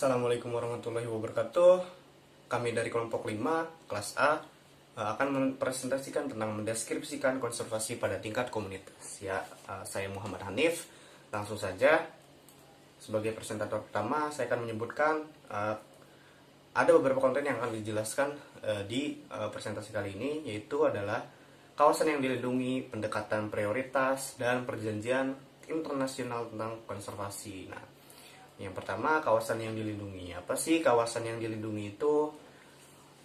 Assalamualaikum warahmatullahi wabarakatuh. Kami dari kelompok 5, kelas A, akan mempresentasikan tentang mendeskripsikan konservasi pada tingkat komunitas. Ya, saya Muhammad Hanif. Langsung saja, sebagai presentator pertama, saya akan menyebutkan ada beberapa konten yang akan dijelaskan di presentasi kali ini, yaitu adalah kawasan yang dilindungi, pendekatan prioritas, dan perjanjian internasional tentang konservasi. Nah, yang pertama, kawasan yang dilindungi. Apa sih kawasan yang dilindungi itu?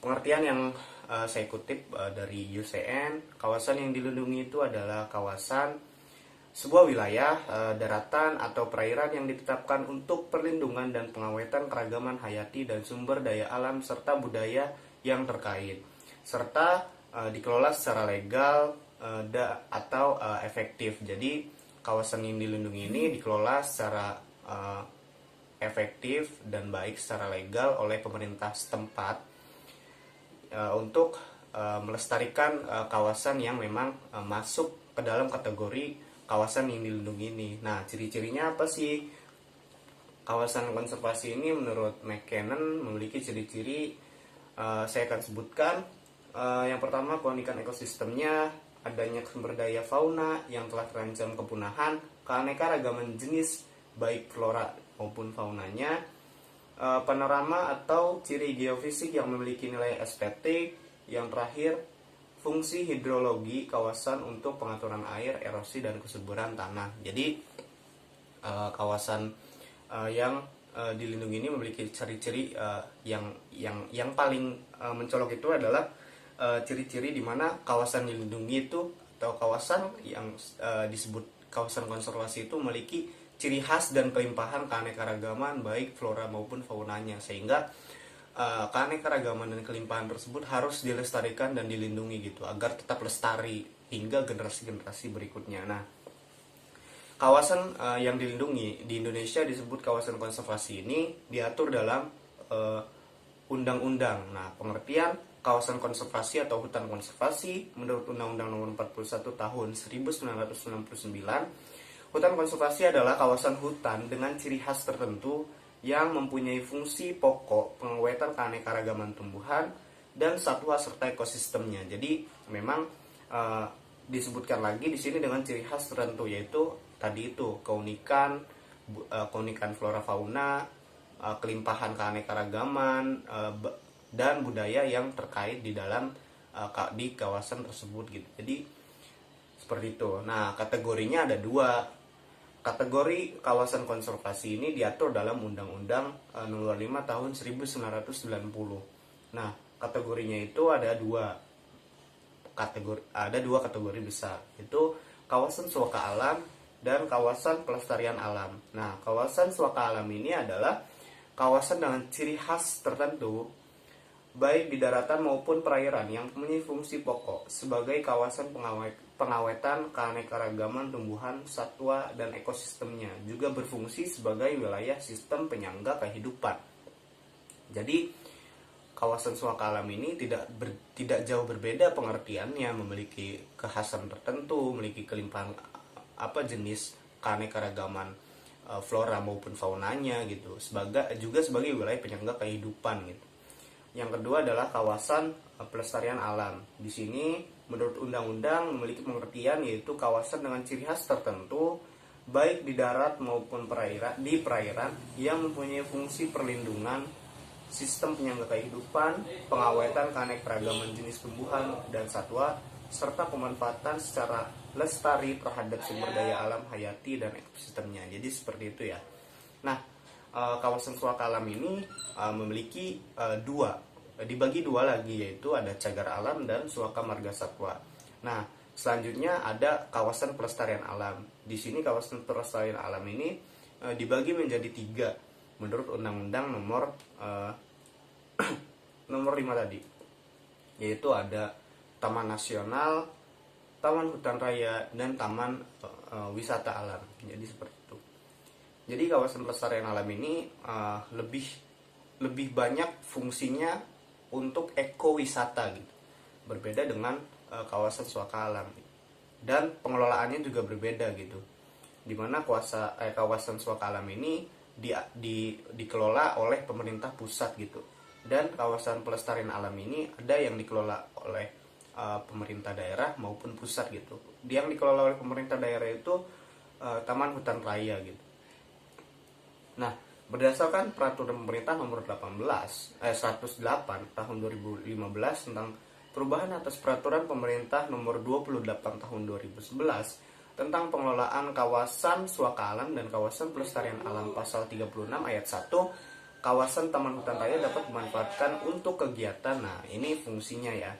Pengertian yang saya kutip dari UCN, kawasan yang dilindungi itu adalah kawasan sebuah wilayah daratan atau perairan yang ditetapkan untuk perlindungan dan pengawetan keragaman hayati dan sumber daya alam serta budaya yang terkait, serta dikelola secara legal atau efektif. Jadi kawasan yang dilindungi ini dikelola secara efektif dan baik secara legal oleh pemerintah setempat untuk melestarikan kawasan yang memang masuk ke dalam kategori kawasan yang dilindungi ini. Nah, ciri-cirinya apa sih? Kawasan konservasi ini menurut McKinnon memiliki ciri-ciri, saya akan sebutkan. Yang pertama, keunikan ekosistemnya, adanya sumber daya fauna yang telah terancam kepunahan, keanekaragaman jenis baik flora maupun faunanya, panorama atau ciri geofisik yang memiliki nilai estetik, yang terakhir fungsi hidrologi kawasan untuk pengaturan air, erosi, dan kesuburan tanah. Jadi kawasan yang dilindungi ini memiliki ciri-ciri yang paling mencolok itu adalah ciri-ciri di mana kawasan dilindungi itu atau kawasan yang disebut kawasan konservasi itu memiliki ciri khas dan kelimpahan keanekaragaman baik flora maupun faunanya, sehingga keanekaragaman dan kelimpahan tersebut harus dilestarikan dan dilindungi gitu agar tetap lestari hingga generasi-generasi berikutnya. Nah, kawasan yang dilindungi di Indonesia disebut kawasan konservasi ini diatur dalam undang-undang. Nah, pengertian kawasan konservasi atau hutan konservasi menurut Undang-Undang Nomor 41 Tahun 1999, hutan konservasi adalah kawasan hutan dengan ciri khas tertentu yang mempunyai fungsi pokok pengawetan keanekaragaman tumbuhan dan satwa serta ekosistemnya. Jadi memang disebutkan lagi di sini dengan ciri khas tertentu, yaitu tadi itu keunikan flora fauna, kelimpahan keanekaragaman dan budaya yang terkait di dalam di kawasan tersebut gitu. Jadi seperti itu. Nah, kategorinya ada dua. Kategori kawasan konservasi ini diatur dalam Undang-Undang Nomor 5 Tahun 1990. Nah, kategorinya itu ada dua kategori besar, itu kawasan suaka alam dan kawasan pelestarian alam. Nah, kawasan suaka alam ini adalah kawasan dengan ciri khas tertentu baik di daratan maupun perairan yang mempunyai fungsi pokok sebagai kawasan pengawetan keanekaragaman tumbuhan, satwa, dan ekosistemnya, juga berfungsi sebagai wilayah sistem penyangga kehidupan. Jadi kawasan suaka alam ini tidak jauh berbeda pengertiannya, memiliki kekhasan tertentu, memiliki kelimpahan jenis keanekaragaman flora maupun faunanya gitu, juga sebagai wilayah penyangga kehidupan gitu. Yang kedua adalah kawasan pelestarian alam. Di sini menurut undang-undang memiliki pengertian, yaitu kawasan dengan ciri khas tertentu baik di darat maupun perairan yang mempunyai fungsi perlindungan sistem penyangga kehidupan, pengawetan keanekaragaman jenis tumbuhan dan satwa, serta pemanfaatan secara lestari terhadap sumber daya alam hayati dan ekosistemnya. Jadi seperti itu ya. Nah, kawasan suaka alam ini memiliki dibagi dua lagi, yaitu ada cagar alam dan suaka marga satwa. Nah, selanjutnya ada kawasan pelestarian alam. Di sini kawasan pelestarian alam ini dibagi menjadi 3 menurut Undang-Undang nomor 5 tadi, yaitu ada Taman Nasional, Taman Hutan Raya, dan Taman Wisata Alam. Jadi seperti itu. Jadi kawasan pelestarian alam ini lebih banyak fungsinya untuk ekowisata gitu, berbeda dengan kawasan suaka alam gitu. Dan pengelolaannya juga berbeda gitu, dimana kawasan suaka alam ini dikelola oleh pemerintah pusat gitu. Dan kawasan pelestarian alam ini ada yang dikelola oleh pemerintah daerah maupun pusat gitu. Yang dikelola oleh pemerintah daerah itu taman hutan raya gitu. Nah, berdasarkan peraturan pemerintah nomor 108 tahun 2015 tentang perubahan atas peraturan pemerintah nomor 28 tahun 2011 tentang pengelolaan kawasan suaka alam dan kawasan pelestarian alam, pasal 36 ayat 1, kawasan taman hutan raya dapat dimanfaatkan untuk kegiatan. Nah, ini fungsinya ya.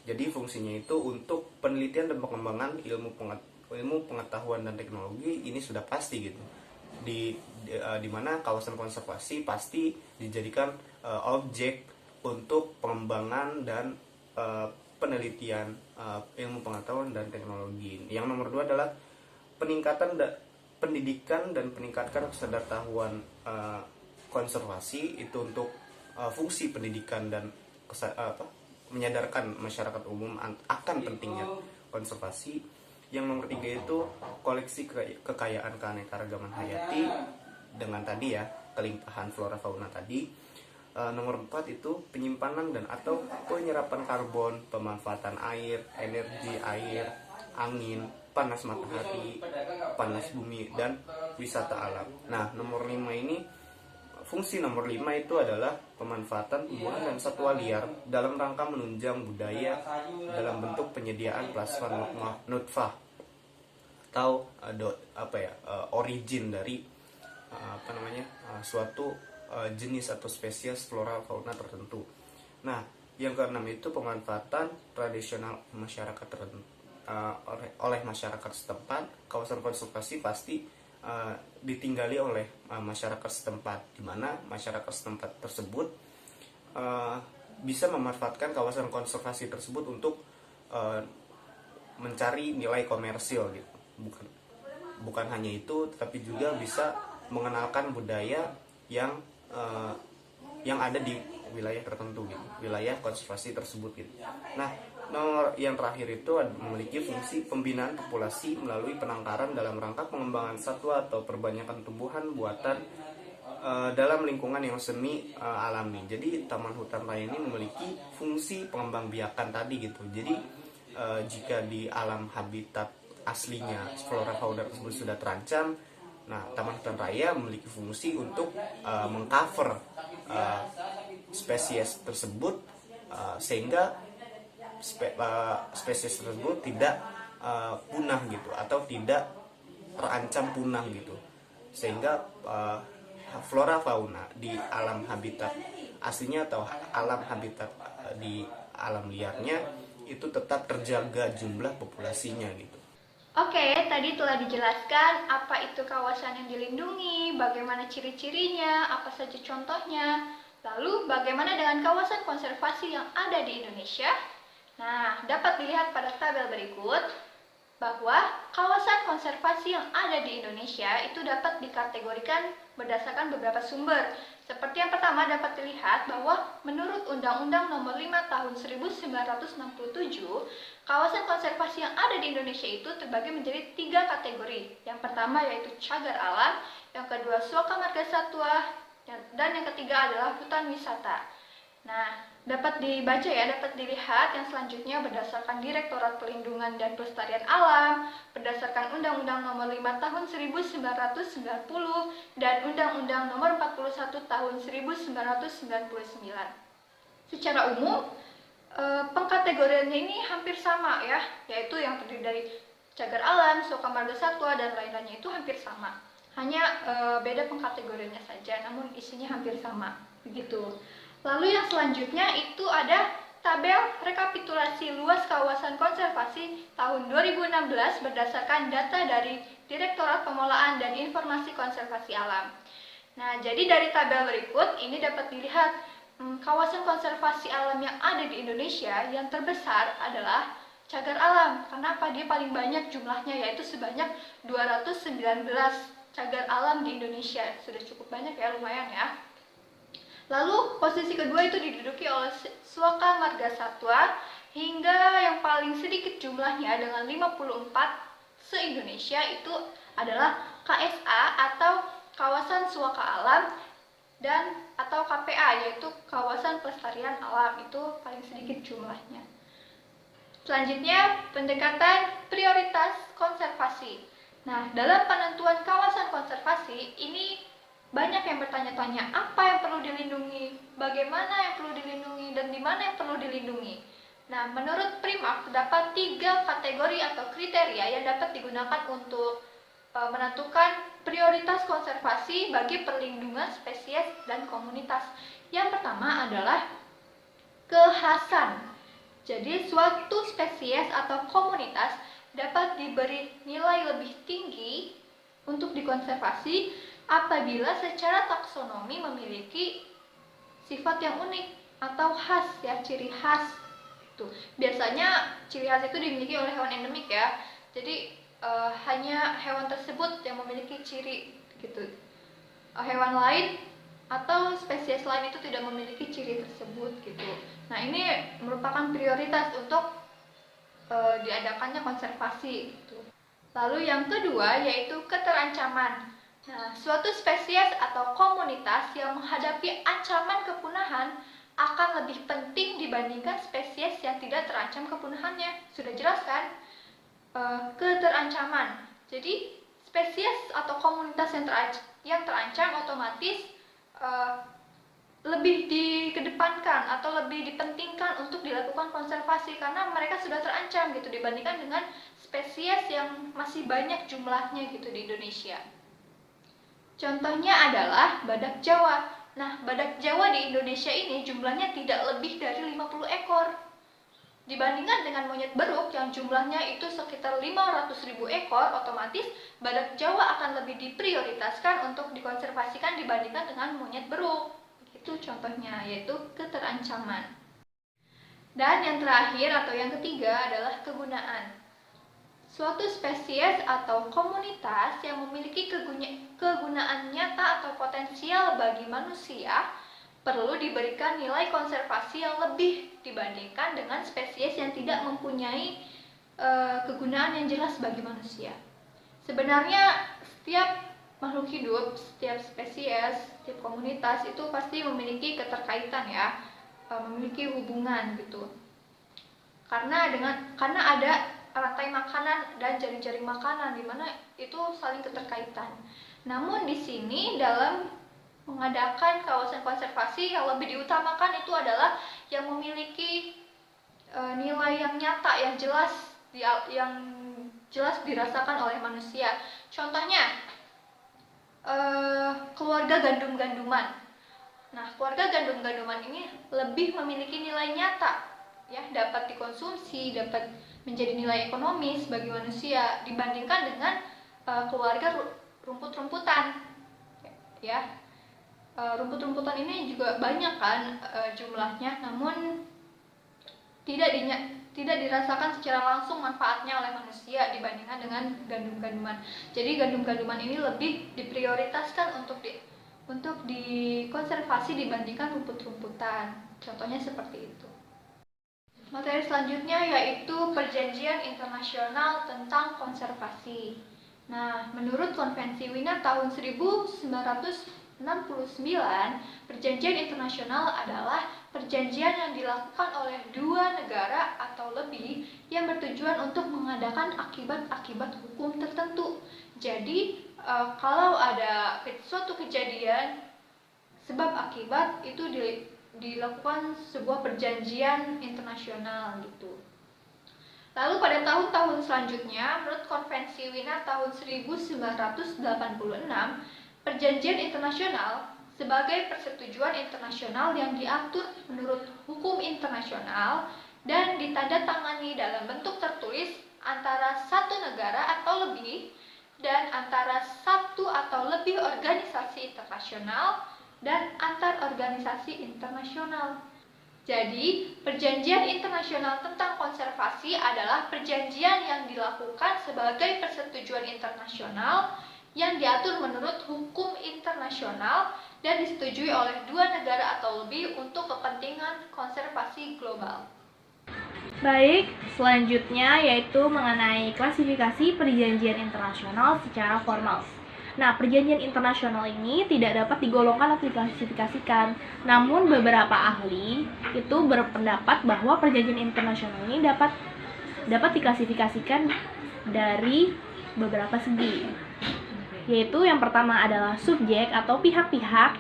Jadi fungsinya itu untuk penelitian dan pengembangan ilmu pengetahuan dan teknologi, ini sudah pasti gitu. Di mana kawasan konservasi pasti dijadikan objek untuk pengembangan dan penelitian ilmu pengetahuan dan teknologi. Yang nomor 2 adalah peningkatan pendidikan dan peningkatkan kesadaran konservasi, itu untuk fungsi pendidikan dan menyadarkan masyarakat umum akan pentingnya konservasi. Yang nomor 3 itu koleksi kekayaan keanekaragaman hayati dengan tadi ya kelimpahan flora fauna tadi. Nomor 4 itu penyimpanan dan atau penyerapan karbon, pemanfaatan air, energi air, angin, panas matahari, panas bumi, dan wisata alam. Nah, nomor 5 ini, fungsi nomor 5 itu adalah pemanfaatan tumbuhan dan satwa liar dalam rangka menunjang budaya dalam bentuk penyediaan plasma nutfah atau origin dari suatu jenis atau spesies flora fauna tertentu. Nah, yang keenam itu pemanfaatan tradisional masyarakat tertentu oleh masyarakat setempat. Kawasan konservasi pasti ditinggali oleh masyarakat setempat, di mana masyarakat setempat tersebut bisa memanfaatkan kawasan konservasi tersebut untuk mencari nilai komersil gitu. Bukan hanya itu, tetapi juga bisa mengenalkan budaya yang ada di wilayah tertentu gitu, wilayah konservasi tersebut gitu. Nah, nomor yang terakhir itu memiliki fungsi pembinaan populasi melalui penangkaran dalam rangka pengembangan satwa atau perbanyakan tumbuhan buatan dalam lingkungan yang semi alami. Jadi taman hutan raya ini memiliki fungsi pengembangbiakan tadi gitu. Jadi jika di alam habitat aslinya flora fauna tersebut sudah terancam, nah taman hutan raya memiliki fungsi untuk mengcover spesies tersebut sehingga spesies tersebut tidak punah gitu atau tidak terancam punah gitu, sehingga flora fauna di alam habitat aslinya atau alam habitat di alam liarnya itu tetap terjaga jumlah populasinya gitu. Oke, tadi telah dijelaskan apa itu kawasan yang dilindungi, bagaimana ciri-cirinya, apa saja contohnya. Lalu bagaimana dengan kawasan konservasi yang ada di Indonesia? Nah, dapat dilihat pada tabel berikut bahwa kawasan konservasi yang ada di Indonesia itu dapat dikategorikan berdasarkan beberapa sumber. Seperti yang pertama dapat dilihat bahwa menurut Undang-Undang Nomor 5 Tahun 1967, kawasan konservasi yang ada di Indonesia itu terbagi menjadi 3 kategori. Yang pertama yaitu cagar alam, yang kedua suaka marga satwa, dan yang ketiga adalah hutan wisata. Nah, dapat dibaca ya, dapat dilihat yang selanjutnya berdasarkan Direktorat Pelindungan dan Pelestarian Alam, berdasarkan Undang-Undang Nomor 5 Tahun 1990 dan Undang-Undang Nomor 41 Tahun 1999. Secara umum, pengkategoriannya ini hampir sama ya, yaitu yang terdiri dari cagar alam, suaka marga satwa, dan lain-lainnya itu hampir sama. Hanya beda pengkategoriannya saja, namun isinya hampir sama, begitu. Lalu yang selanjutnya itu ada tabel rekapitulasi luas kawasan konservasi tahun 2016 berdasarkan data dari Direktorat Pengelolaan dan Informasi Konservasi Alam. Nah, jadi dari tabel berikut ini dapat dilihat kawasan konservasi alam yang ada di Indonesia yang terbesar adalah cagar alam. Kenapa? Dia paling banyak jumlahnya, yaitu sebanyak 219 cagar alam di Indonesia. Sudah cukup banyak ya, lumayan ya. Lalu posisi kedua itu diduduki oleh suaka marga satwa hingga yang paling sedikit jumlahnya dengan 54 se-Indonesia itu adalah KSA atau kawasan suaka alam dan atau KPA, yaitu kawasan pelestarian alam, itu paling sedikit jumlahnya. Selanjutnya, pendekatan prioritas konservasi. Nah, dalam penentuan kawasan konservasi ini banyak yang bertanya-tanya apa yang perlu dilindungi, bagaimana yang perlu dilindungi, dan di mana yang perlu dilindungi. Nah, menurut Primak terdapat 3 kategori atau kriteria yang dapat digunakan untuk menentukan prioritas konservasi bagi perlindungan spesies dan komunitas. Yang pertama adalah kekhasan. Jadi, suatu spesies atau komunitas dapat diberi nilai lebih tinggi untuk dikonservasi apabila secara taksonomi memiliki sifat yang unik atau khas, ya, ciri khas. Biasanya ciri khas itu dimiliki oleh hewan endemik, ya. Jadi hanya hewan tersebut yang memiliki ciri gitu. Hewan lain atau spesies lain itu tidak memiliki ciri tersebut gitu. Nah, ini merupakan prioritas untuk diadakannya konservasi gitu. Lalu yang kedua yaitu keterancaman. Nah, suatu spesies atau komunitas yang menghadapi ancaman kepunahan akan lebih penting dibandingkan spesies yang tidak terancam kepunahannya. Sudah jelas kan? Keterancaman. Jadi, spesies atau komunitas yang terancam otomatis lebih dikedepankan atau lebih dipentingkan untuk dilakukan konservasi karena mereka sudah terancam gitu dibandingkan dengan spesies yang masih banyak jumlahnya gitu di Indonesia. Contohnya adalah badak Jawa. Nah, badak Jawa di Indonesia ini jumlahnya tidak lebih dari 50 ekor. Dibandingkan dengan monyet beruk yang jumlahnya itu sekitar 500.000 ekor, otomatis badak Jawa akan lebih diprioritaskan untuk dikonservasikan dibandingkan dengan monyet beruk. Itu contohnya, yaitu keterancaman. Dan yang terakhir atau yang ketiga adalah kegunaan. Suatu spesies atau komunitas yang memiliki kegunaan nyata atau potensial bagi manusia perlu diberikan nilai konservasi yang lebih dibandingkan dengan spesies yang tidak mempunyai kegunaan yang jelas bagi manusia. Sebenarnya setiap makhluk hidup, setiap spesies, setiap komunitas itu pasti memiliki keterkaitan, ya, memiliki hubungan gitu. Karena ada rantai makanan dan jaring-jaring makanan di mana itu saling keterkaitan. Namun di sini dalam mengadakan kawasan konservasi yang lebih diutamakan itu adalah yang memiliki nilai yang nyata, yang jelas dirasakan oleh manusia. Contohnya keluarga gandum-ganduman. Nah, keluarga gandum-ganduman ini lebih memiliki nilai nyata, ya, dapat dikonsumsi, dapat menjadi nilai ekonomis bagi manusia dibandingkan dengan keluarga rumput-rumputan, ya. Rumput-rumputan ini juga banyak kan jumlahnya, namun tidak dirasakan secara langsung manfaatnya oleh manusia dibandingkan dengan gandum-ganduman. Jadi gandum-ganduman ini lebih diprioritaskan untuk dikonservasi dibandingkan rumput-rumputan. Contohnya seperti itu. Materi selanjutnya yaitu Perjanjian Internasional tentang Konservasi. Nah, menurut Konvensi Wina tahun 1969, perjanjian internasional adalah perjanjian yang dilakukan oleh 2 negara atau lebih yang bertujuan untuk mengadakan akibat-akibat hukum tertentu. Jadi, kalau ada suatu kejadian sebab akibat itu dilakukan sebuah perjanjian internasional gitu. Lalu pada tahun-tahun selanjutnya, menurut Konvensi Wina tahun 1986, perjanjian internasional sebagai persetujuan internasional yang diatur menurut hukum internasional dan ditandatangani dalam bentuk tertulis antara satu negara atau lebih dan antara satu atau lebih organisasi internasional dan antar organisasi internasional. Jadi, perjanjian internasional tentang konservasi adalah perjanjian yang dilakukan sebagai persetujuan internasional yang diatur menurut hukum internasional dan disetujui oleh 2 negara atau lebih untuk kepentingan konservasi global. Baik, selanjutnya yaitu mengenai klasifikasi perjanjian internasional secara formal. Nah, perjanjian internasional ini tidak dapat digolongkan atau diklasifikasikan. Namun beberapa ahli itu berpendapat bahwa perjanjian internasional ini dapat diklasifikasikan dari beberapa segi. Yaitu yang pertama adalah subjek atau pihak-pihak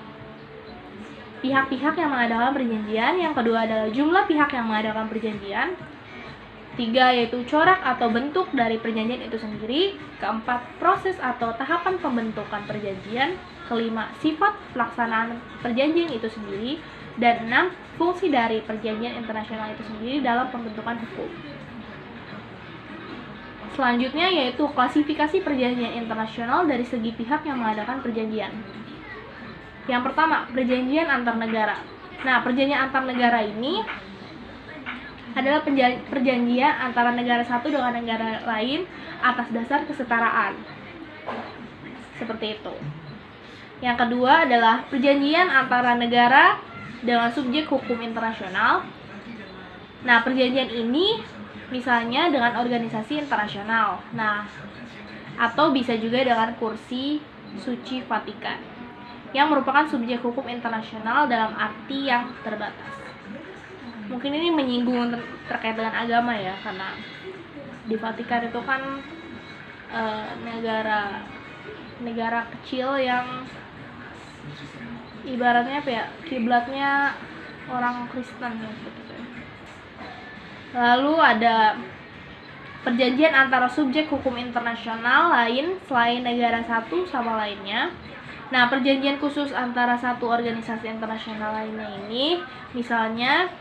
yang mengadakan perjanjian. Yang kedua adalah jumlah pihak yang mengadakan perjanjian. 3 yaitu corak atau bentuk dari perjanjian itu sendiri. Keempat, proses atau tahapan pembentukan perjanjian. Kelima, sifat pelaksanaan perjanjian itu sendiri. Dan 6, fungsi dari perjanjian internasional itu sendiri dalam pembentukan hukum. Selanjutnya yaitu klasifikasi perjanjian internasional dari segi pihak yang mengadakan perjanjian. Yang pertama, perjanjian antar negara. Nah, perjanjian antar negara ini adalah perjanjian antara negara satu dengan negara lain atas dasar kesetaraan. Seperti itu. Yang kedua adalah perjanjian antara negara dengan subjek hukum internasional. Nah, perjanjian ini misalnya dengan organisasi internasional. Nah, atau bisa juga dengan kursi suci Vatikan yang merupakan subjek hukum internasional dalam arti yang terbatas. Mungkin ini menyinggung terkait dengan agama ya, karena di Vatikan itu kan negara kecil yang ibaratnya apa ya, kiblatnya orang Kristen gitu. Lalu ada perjanjian antara subjek hukum internasional lain selain negara satu sama lainnya. Nah, perjanjian khusus antara satu organisasi internasional lainnya ini misalnya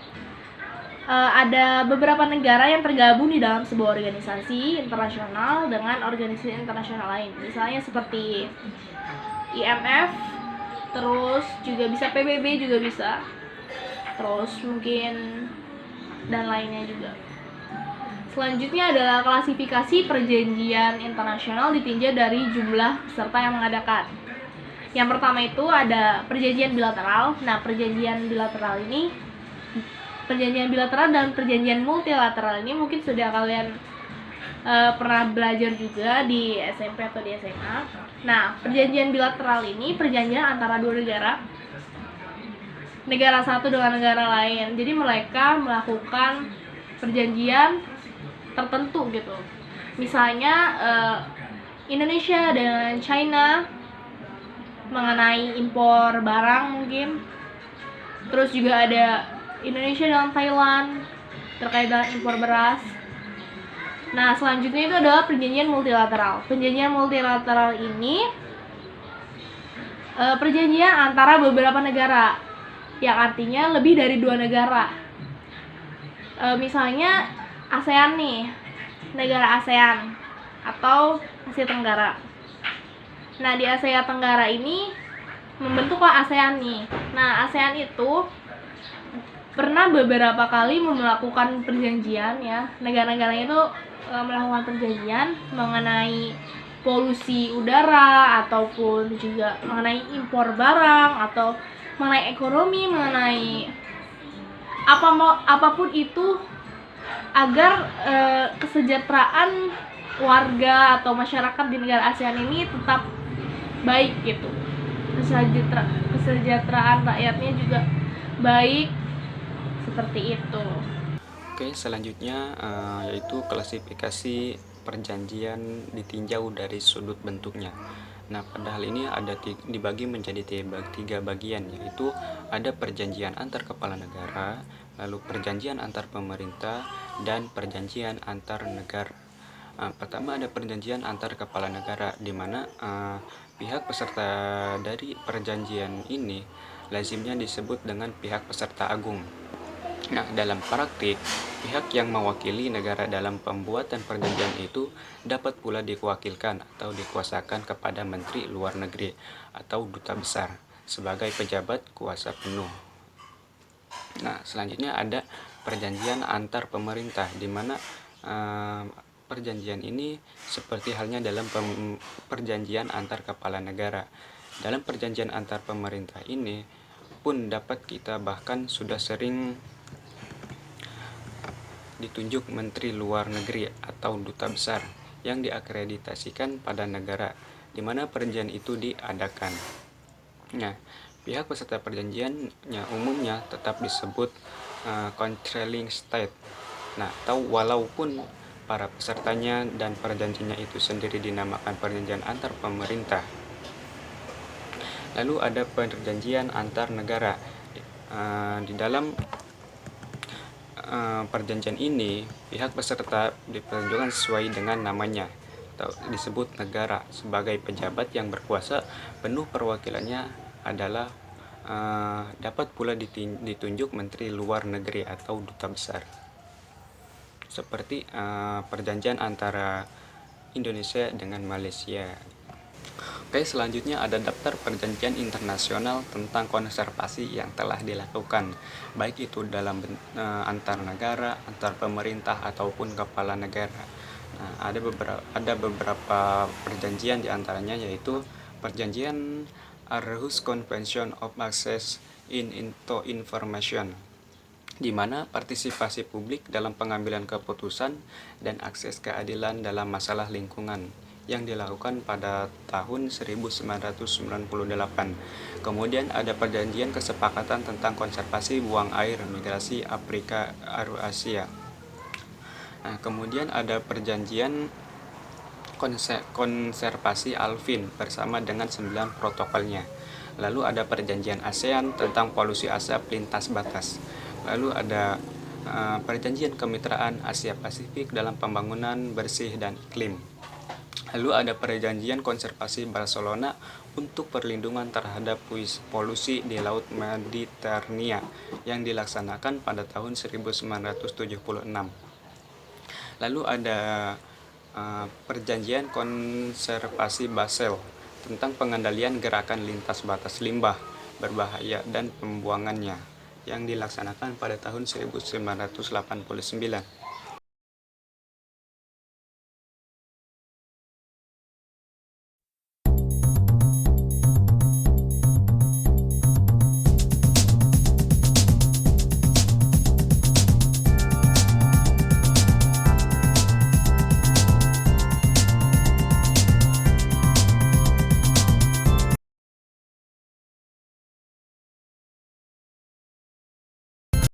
ada beberapa negara yang tergabung di dalam sebuah organisasi internasional dengan organisasi internasional lain. Misalnya seperti IMF, terus juga bisa PBB juga bisa. Terus mungkin dan lainnya juga. Selanjutnya adalah klasifikasi perjanjian internasional ditinjau dari jumlah peserta yang mengadakan. Yang pertama itu ada perjanjian bilateral. Nah, perjanjian bilateral dan perjanjian multilateral ini mungkin sudah kalian pernah belajar juga di SMP atau di SMA. Nah, perjanjian bilateral ini perjanjian antara dua negara satu dengan negara lain. Jadi mereka melakukan perjanjian tertentu gitu. Misalnya Indonesia dengan China mengenai impor barang mungkin. Terus juga ada Indonesia dengan Thailand terkait dengan impor beras. Nah, selanjutnya itu adalah perjanjian multilateral. Perjanjian multilateral ini perjanjian antara beberapa negara, yang artinya lebih dari 2 negara. Misalnya ASEAN nih, negara ASEAN atau Asia Tenggara. Nah, di Asia Tenggara ini membentuklah ASEAN nih. Nah, ASEAN itu pernah beberapa kali melakukan perjanjian ya. Negara-negara itu melakukan perjanjian mengenai polusi udara ataupun juga mengenai impor barang atau mengenai ekonomi, mengenai apapun itu agar kesejahteraan warga atau masyarakat di negara ASEAN ini tetap baik gitu. Kesejahteraan rakyatnya juga baik, seperti itu. Oke, selanjutnya yaitu klasifikasi perjanjian ditinjau dari sudut bentuknya. Nah, pada hal ini dibagi menjadi 3 bagian, yaitu ada perjanjian antar kepala negara, lalu perjanjian antar pemerintah, dan perjanjian antar negara. Pertama ada perjanjian antar kepala negara, di mana pihak peserta dari perjanjian ini lazimnya disebut dengan pihak peserta agung. Nah, dalam praktik, pihak yang mewakili negara dalam pembuatan perjanjian itu dapat pula diwakilkan atau dikuasakan kepada Menteri Luar Negeri atau Duta Besar sebagai pejabat kuasa penuh. Nah, selanjutnya ada perjanjian antar pemerintah, di mana perjanjian ini seperti halnya dalam perjanjian antar kepala negara. Dalam perjanjian antar pemerintah ini pun dapat kita bahkan sudah sering ditunjuk Menteri Luar Negeri atau Duta Besar yang diakreditasikan pada negara di mana perjanjian itu diadakan. Nah, pihak peserta perjanjiannya umumnya tetap disebut controlling state. Nah, walaupun para pesertanya dan perjanjiannya itu sendiri dinamakan perjanjian antar pemerintah. Lalu ada perjanjian antar negara. Di dalam perjanjian ini, pihak peserta diperjuangkan sesuai dengan namanya, atau disebut negara sebagai pejabat yang berkuasa penuh. Perwakilannya adalah dapat pula ditunjuk menteri luar negeri atau duta besar. Seperti perjanjian antara Indonesia dengan Malaysia. Oke, selanjutnya ada daftar perjanjian internasional tentang konservasi yang telah dilakukan, baik itu dalam antar negara, antar pemerintah ataupun kepala negara. Nah, ada beberapa perjanjian diantaranya, yaitu perjanjian Aarhus Convention of Access into Information, di mana partisipasi publik dalam pengambilan keputusan dan akses keadilan dalam masalah lingkungan yang dilakukan pada tahun 1998. Kemudian ada perjanjian kesepakatan tentang konservasi buang air migrasi Afrika Asia. Nah, kemudian ada perjanjian konservasi Alvin bersama dengan 9 protokolnya. Lalu ada perjanjian ASEAN tentang polusi asap lintas batas. Lalu ada perjanjian kemitraan Asia Pasifik dalam pembangunan bersih dan iklim. Lalu ada perjanjian konservasi Barcelona untuk perlindungan terhadap polusi di Laut Mediterania yang dilaksanakan pada tahun 1976. Lalu ada perjanjian konservasi Basel tentang pengendalian gerakan lintas batas limbah berbahaya dan pembuangannya yang dilaksanakan pada tahun 1989.